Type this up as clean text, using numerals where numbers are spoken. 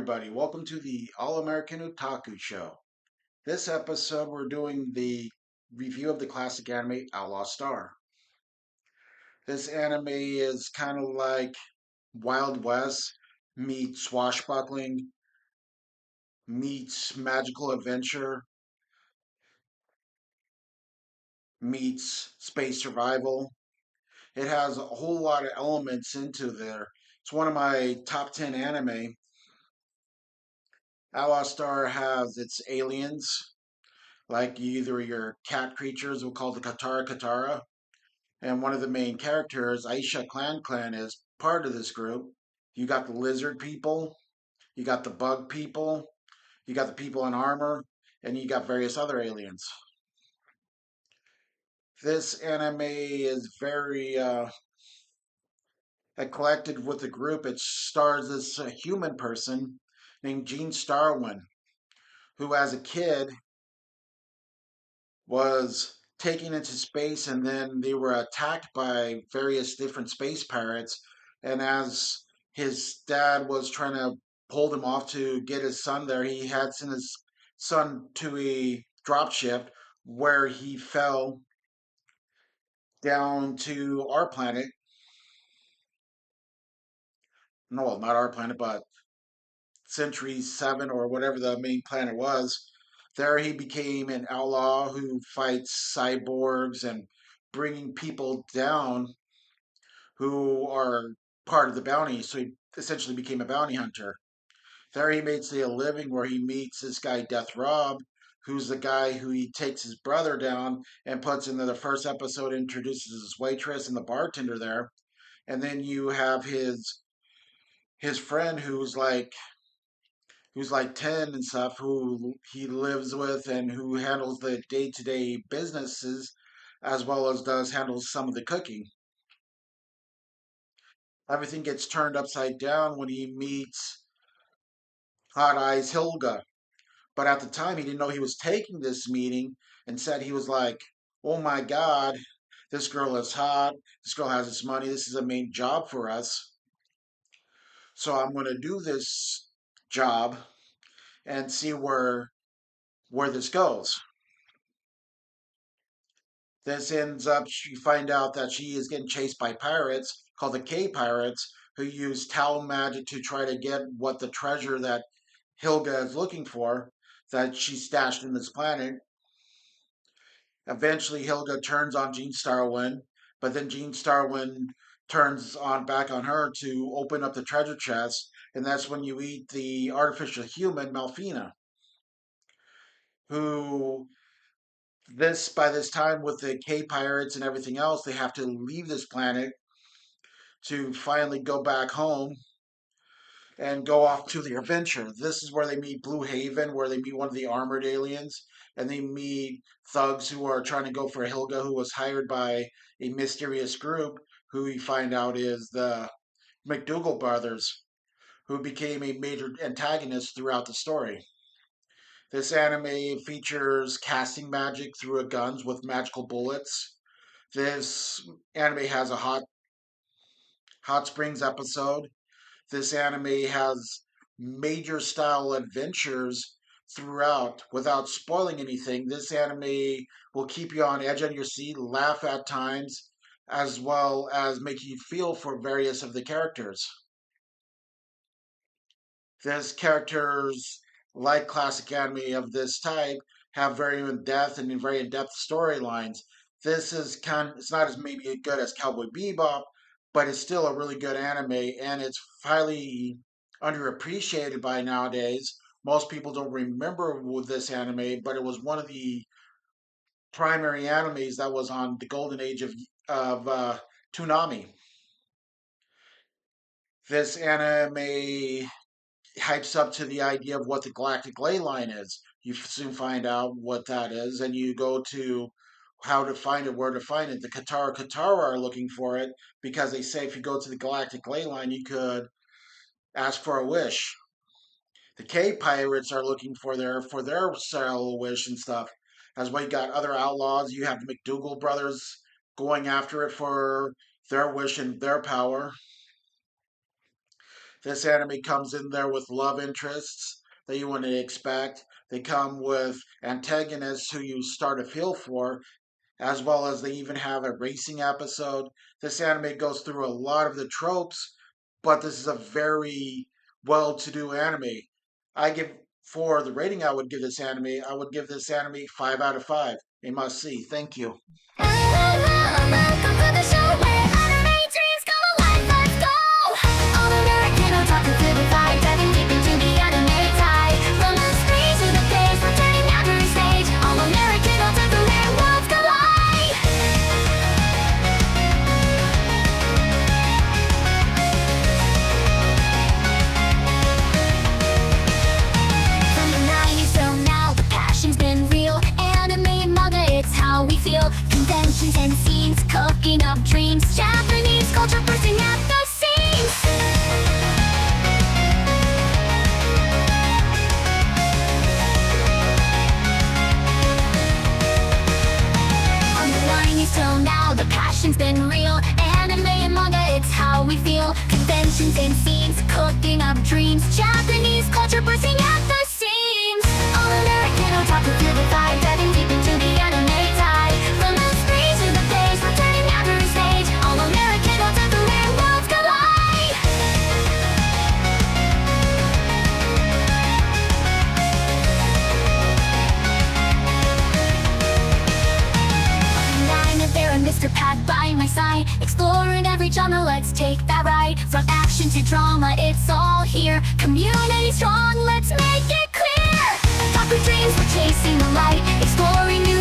everybody. Welcome to the All-American Otaku Show. This episode, we're doing the review of the classic anime Outlaw Star. This anime is kind of like Wild West meets swashbuckling, meets magical adventure, meets space survival. It has a whole lot of elements into there. It's one of my top 10 anime. Outlaw Star has its aliens, like either your cat creatures, we'll call the Katara, and one of the main characters, Aisha Clan-Clan, is part of this group. You got the lizard people, you got the bug people, you got the people in armor, and you got various other aliens. This anime is very eclectic with the group. It stars this human person named Gene Starwind, who as a kid was taken into space and then they were attacked by various different space pirates. And as his dad was trying to hold him off to get his son there, he had sent his son to a drop ship where he fell down to our planet. No, well, not our planet, but Century 7 or whatever the main planet was. There he became an outlaw who fights cyborgs and bringing people down who are part of the bounty. So he essentially became a bounty hunter. There he makes a living where he meets this guy, Death Rob, who's the guy who he takes his brother down and puts into the first episode, introduces his waitress and the bartender there. And then you have his friend who's like 10 and stuff, who he lives with and who handles the day-to-day businesses as well as does handles some of the cooking. Everything gets turned upside down when he meets Hot Eyes Hilga. But at the time, he didn't know he was taking this meeting and said he was like, oh my God, this girl is hot. This girl has this money. This is a main job for us. So I'm going to do this job and see where this goes. This ends up, you find out that she is getting chased by pirates called the K Pirates, who use Tau magic to try to get what the treasure that Hilga is looking for, that she stashed in this planet. Eventually, Hilga turns on Gene Starwind, but then Gene Starwind turns on back on her to open up the treasure chest, and that's when you eat the artificial human Melfina, who this by this time with the K pirates and everything else, they have to leave this planet to finally go back home and go off to their adventure. This is where they meet Blue Haven, where they meet one of the armored aliens, and they meet thugs who are trying to go for Hilga, who was hired by a mysterious group who we find out is the McDougal brothers, who became a major antagonist throughout the story. This anime features casting magic through a guns with magical bullets. This anime has a hot springs episode. This anime has major style adventures throughout without spoiling anything. This anime will keep you on edge on your seat, laugh at times, as well as make you feel for various of the characters. These characters, like classic anime of this type, have very in-depth and very in-depth storylines. This is it's not as maybe good as Cowboy Bebop, but it's still a really good anime, and it's highly underappreciated by nowadays. Most people don't remember with this anime, but it was one of the primary animes that was on the golden age of Toonami. This anime hypes up to the idea of what the galactic ley line is. You soon find out what that is, and you go to how to find it, where to find it. The Katara are looking for it because they say if you go to the galactic ley line, you could ask for a wish. The K pirates are looking for their style wish and stuff. As well, you got other outlaws. You have the McDougal brothers going after it for their wish and their power. This anime comes in there with love interests that you wouldn't expect. They come with antagonists who you start to feel for, as well as they even have a racing episode. This anime goes through a lot of the tropes, but this is a very well to do anime. I give, for the rating I would give this anime, I would give this anime 5 out of 5. A must see. Thank you. Welcome to the show where anime dreams come alive. Let's go! All American Otaku vivified, diving deep into the anime tide. From the screen to the page, returning now to the stage. All American Otaku, their worlds collide. From the 90s till now, the passion's been real. Anime and manga, it's how we feel. Conventions and scenes, cooking up dreams. Japanese culture bursting at the seams. From the 90s till now, the passion's been real. Anime and manga, it's how we feel. Conventions and scenes, cooking up dreams. Japanese culture bursting at the seams. All American Otaku vivified, diving deep into the anime tide. From the screen to the page, returning now to the stage. All American Otaku, their worlds collide. I'm there and Mr. Pat by my side, exploring every genre, let's take that ride. From action to drama, it's all here. Community strong, let's make it clear. Otaku dreams, we're chasing the light, exploring new